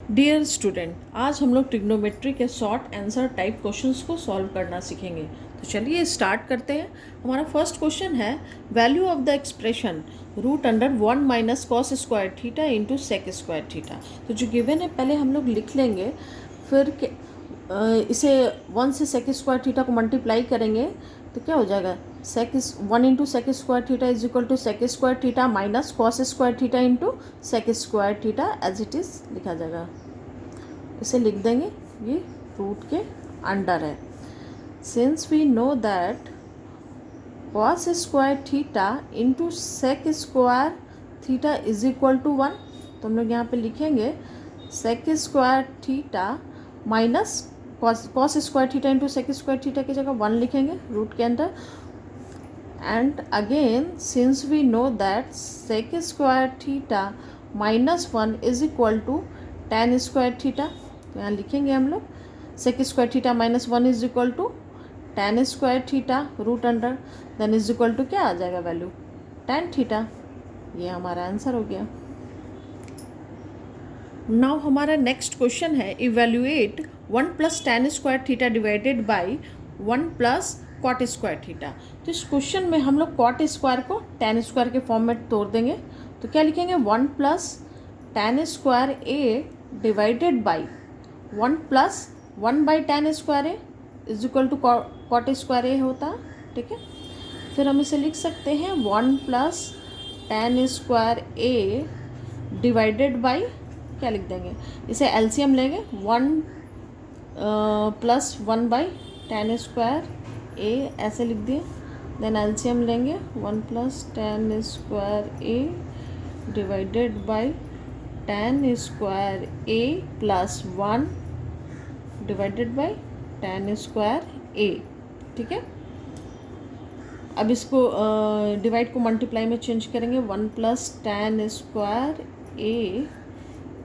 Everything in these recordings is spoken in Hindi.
डियर स्टूडेंट, आज हम लोग ट्रिग्नोमेट्री के शॉर्ट आंसर टाइप क्वेश्चंस को सॉल्व करना सीखेंगे। तो चलिए स्टार्ट करते हैं। हमारा फर्स्ट क्वेश्चन है value of the expression root under 1 minus cos square theta into sec square theta. तो जो गिवन है पहले हम लोग लिख लेंगे, फिर इसे 1 से सेक स्क्वायर थीटा को मल्टीप्लाई करेंगे तो क्या हो जाएगा, sec 1 into sec square theta is equal to sec square theta minus cos square theta into sec square theta as it is लिखा जाएगा। इसे लिख देंगे, ये रूट के अंडर है। Since we know that cos square theta into sec square theta is equal to 1, तो हम लोग यहाँ पे लिखेंगे sec square theta minus cos square theta into sec square theta की जगह 1 लिखेंगे रूट के अंदर। And again since we know that sec square theta minus 1 is equal to tan square theta, तो यहाँ लिखेंगे हम लोग sec square theta minus 1 is equal to tan square theta root under then is equal to क्या आ जाएगा वैल्यू tan थीटा। ये हमारा आंसर हो गया। नाउ हमारा नेक्स्ट क्वेश्चन है evaluate 1 plus tan square theta divided by 1 plus cot square theta. तो इस क्वेश्चन में हम लोग कॉट स्क्वायर को tan स्क्वायर के फॉर्म में तोड़ देंगे, तो क्या लिखेंगे 1 plus tan square A divided by 1 plus 1 by tan square A is equal to cot square A होता है, ठीक है। फिर हम इसे लिख सकते हैं 1 plus tan square A divided by क्या लिख देंगे, इसे एलसीएम लेंगे 1 plus 1 by tan square A ऐसे लिख दिए, देन एलसीएम लेंगे 1 plus tan square A divided by tan square A plus 1 divided by tan square A, ठीक है। अब इसको डिवाइड को मल्टीप्लाई में चेंज करेंगे 1 plus tan square A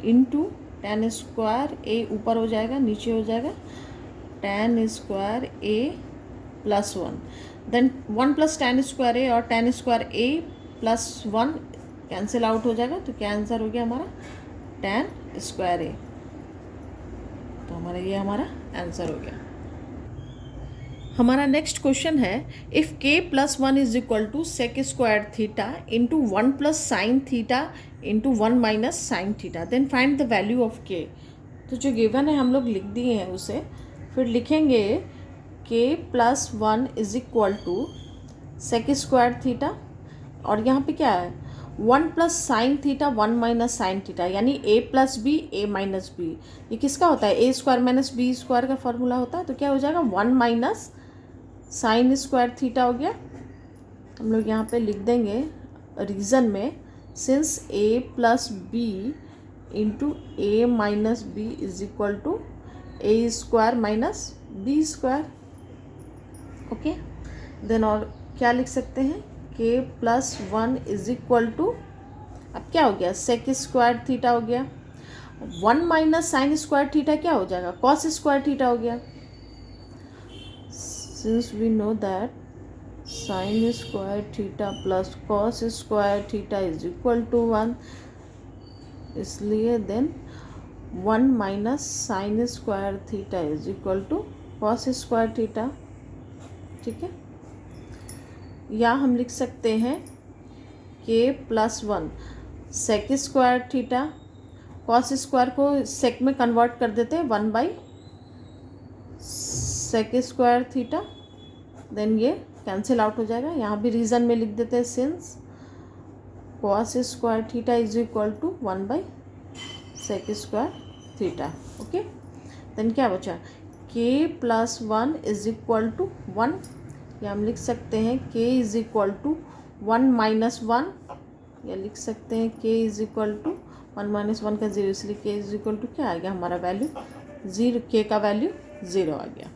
into tan square A ऊपर हो जाएगा नीचे हो जाएगा tan square A plus 1, then 1 plus tan square A और tan square A plus 1 cancel out हो जाएगा, तो क्या आंसर हो गया हमारा tan स्क्वायर ए। तो हमारा ये हमारा आंसर हो गया। हमारा नेक्स्ट क्वेश्चन है if k plus 1 is equal to sec square theta into 1 plus sine theta into 1 minus sine theta then find the value of k। तो जो गिवन है हम लोग लिख दिए हैं उसे, फिर लिखेंगे k plus 1 is equal to sec square theta और यहाँ पे क्या है 1 plus sine theta 1 minus sine theta, यानी a plus B A minus B. ये किसका होता है, a square minus B square का फॉर्मूला होता है, तो क्या हो जाएगा 1 माइनस साइन स्क्वायर थीटा हो गया। हम लोग यहाँ पे लिख देंगे रीज़न में since a plus B into A minus B is equal to A square minus B square, okay. Then और क्या लिख सकते हैं k plus 1 is equal to, अब क्या हो गया सेक स्क्वायर थीटा हो गया, 1 माइनस साइन स्क्वायर थीटा क्या हो जाएगा कॉस स्क्वायर थीटा हो गया। Since we know that sine square theta plus cos square theta is equal to 1, इसलिए then 1 minus sine square theta is equal to cos square theta, ठीक है। या हम लिख सकते हैं k plus 1 sec square theta, cos square को सेक में कन्वर्ट कर देते हैं 1 by sec square theta, then ये कैंसिल आउट हो जाएगा। यहाँ भी रीज़न में लिख देते हैं since cos square theta is equal to 1 by sec square theta, okay. Then क्या बचा k plus 1 is equal to 1, या हम लिख सकते हैं k is equal to 1 minus 1, या लिख सकते हैं k is equal to 1 minus 1 का 0, इसलिए k इज इक्वल टू क्या आ गया हमारा वैल्यू 0, k का वैल्यू 0 आ गया।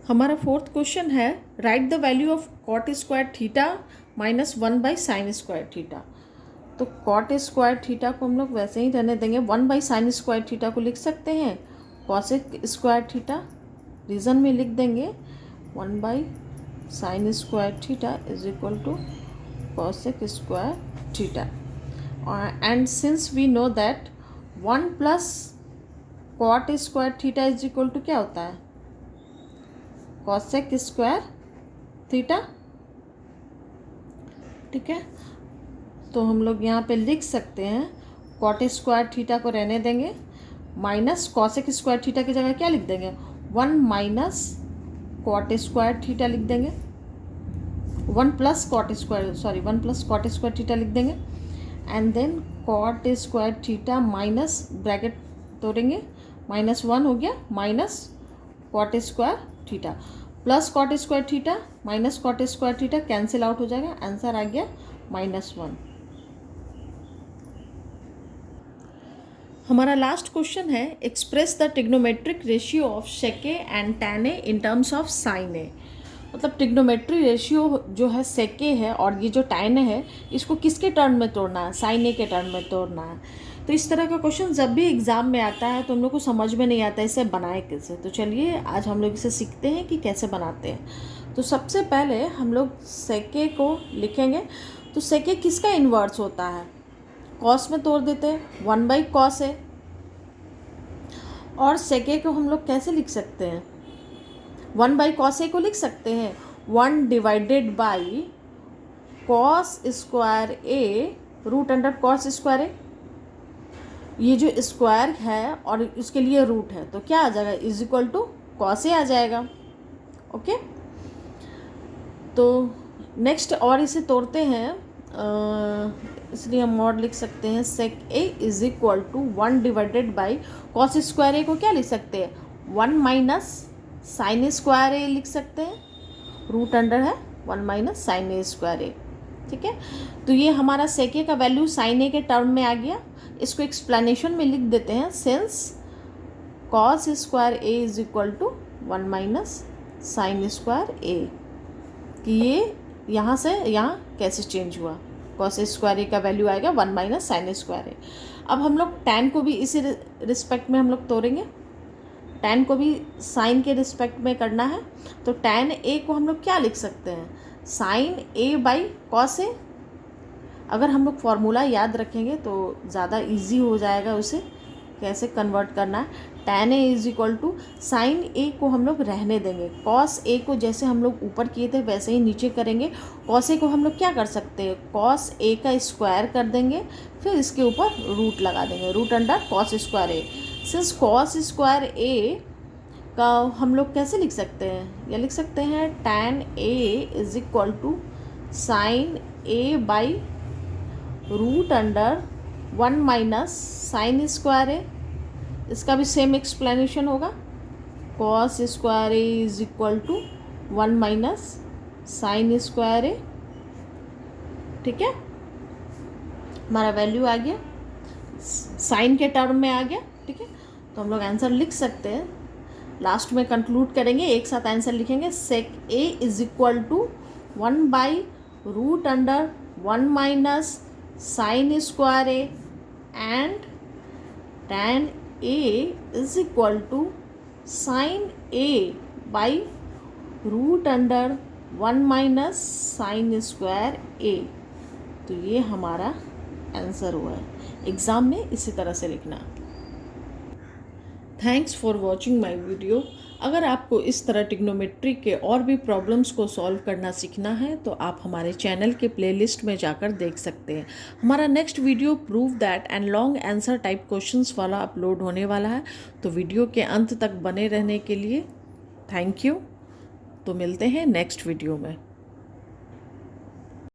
हमारा फोर्थ क्वेश्चन है write the value of cot square theta minus 1 by sine square theta. तो कॉट स्क्वायर थीटा को हम लोग वैसे ही रहने देंगे, 1 बाई साइन स्क्वायर थीटा को लिख सकते हैं कॉसेक स्क्वायर थीटा, रीज़न में लिख देंगे 1 by sine square theta is equal to cosec square theta. and since we know that 1 plus cot square theta is equal to क्या होता है, cosec square theta, ठीक है। तो हम लोग यहाँ पे लिख सकते हैं कॉट स्क्वायर थीटा को रहने देंगे, माइनस कॉसेक स्क्वायर थीटा की जगह क्या लिख देंगे, 1 माइनस कॉट स्क्वायर थीटा लिख देंगे, 1 प्लस कॉट स्क्वायर थीटा लिख देंगे, and then cot square theta minus bracket तोड़ेंगे, -1 हो गया, minus cot square theta plus cot square theta minus cot square theta cancel out हो जाएगा, आंसर आ गया -1। हमारा लास्ट क्वेश्चन है, express the trigonometric ratio of sec and tan A in terms of sine A. मतलब ट्रिग्नोमेट्री रेशियो जो है सेके है और ये जो टैन है, इसको किसके टर्म में तोड़ना है, साइन ए के टर्म में तोड़ना है। तो इस तरह का क्वेश्चन जब भी एग्ज़ाम में आता है तो हम लोग को समझ में नहीं आता इसे बनाए कैसे। तो चलिए आज हम लोग इसे सीखते हैं कि कैसे बनाते हैं। तो सबसे पहले हम लोग सेके को लिखेंगे। तो सेके किसका इन्वर्स होता है, कॉस में तोड़ देते हैं, 1/cos है। और सेके को हम लोग कैसे लिख सकते हैं, 1/cos ए को लिख सकते हैं 1 divided by cos square A root under cos square A. ये जो स्क्वायर है और इसके लिए रूट है तो क्या आ जाएगा, is equal to cos A आ जाएगा। ओके, तो नेक्स्ट और इसे तोड़ते हैं, इसलिए हम और लिख सकते हैं sec A is equal to 1 divided by cos square A को क्या लिख सकते हैं, 1 माइनस साइन स्क्वायर ए लिख सकते हैं, रूट अंडर है 1 minus sign A square A. ठीक है, तो ये हमारा सेक ए का वैल्यू साइन ए के टर्म में आ गया। इसको एक्सप्लेनेशन में लिख देते हैं, since cos square A is equal to 1 minus sine square A, कि ये यहाँ से यहाँ कैसे चेंज हुआ, कॉस स्क्वायर ए का वैल्यू आएगा 1 माइनस साइन स्क्वायर ए। अब हम लोग टैन को भी इसी रिस्पेक्ट में हम लोग तोड़ेंगे, टैन को भी साइन के रिस्पेक्ट में करना है। तो टैन ए को हम लोग क्या लिख सकते हैं, sign A by cos A. अगर हम लोग फॉर्मूला याद रखेंगे तो ज़्यादा इजी हो जाएगा उसे कैसे कन्वर्ट करना है। Tan A is equal to sine A को हम लोग रहने देंगे, कॉस ए को जैसे हम लोग ऊपर किए थे वैसे ही नीचे करेंगे। कॉस ए को हम लोग क्या कर सकते हैं, कॉस ए का स्क्वायर कर देंगे, फिर इसके ऊपर रूट लगा देंगे, रूट अंडर कॉस स्क्वायर ए। सिंस कॉस स्क्वायर ए का हम लोग कैसे लिख सकते हैं, या लिख सकते हैं tan A is equal to sine A by root under 1 minus sine square A. इसका भी सेम एक्सप्लेनेशन होगा, cos square A is equal to 1 minus sine square A. ठीक है, हमारा वैल्यू आ गया, साइन के टर्म में आ गया। ठीक है, तो हम लोग आंसर लिख सकते हैं, लास्ट में कंक्लूड करेंगे, एक साथ आंसर लिखेंगे, sec A is equal to 1 by root under 1 minus sine square A and tan A is equal to sine A by root under 1 minus sine square A. तो ये हमारा आंसर हुआ है। एग्ज़ाम में इसी तरह से लिखना। Thanks for watching my video. अगर आपको इस तरह ट्रिग्नोमेट्री के और भी प्रॉब्लम्स को सॉल्व करना सीखना है तो आप हमारे चैनल के प्लेलिस्ट में जाकर देख सकते हैं। हमारा next video prove that and long answer type questions वाला अपलोड होने वाला है, तो वीडियो के अंत तक बने रहने के लिए थैंक यू। तो मिलते हैं नेक्स्ट वीडियो में।